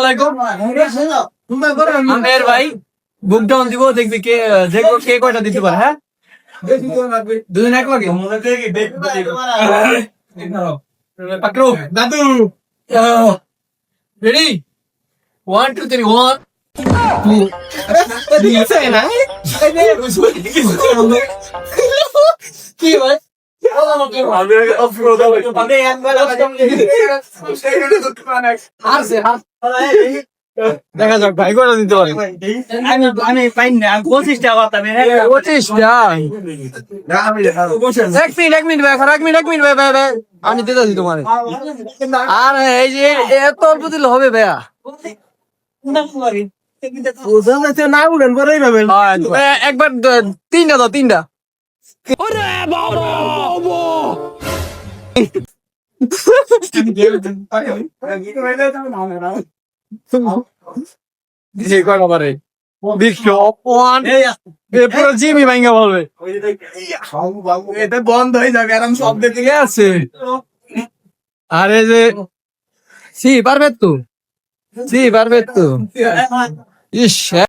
আলাইকুম। আমের ভাই বুক ডাউন দিব, দেখবি কে দেখবো কে কয়টা দিতে পারে। হ্যাঁ, দুজন এক লাগে পাকড়ো দাদু। রেডি, 1 2 3 1 2 না কি ভাই দেখা যাক ভাই কয়টা দিতে পারে। আমি পাই না 25টা কথা 25টা। এক মিনিট ভাই, ভাই আমি দিতেছি তোমার। আর এই যে এত অল্প দিলে হবে ভাইয়া? না উড়েন বড়ই পাবেন। একবার তিনটা দাও, তিনটা। পুরো জিমি ভাঙ্গা বলবে এটা বন্ধ হয়ে যাবে আরাম শব্দ ঠিক আছে। আরে যে পারবে তো ইস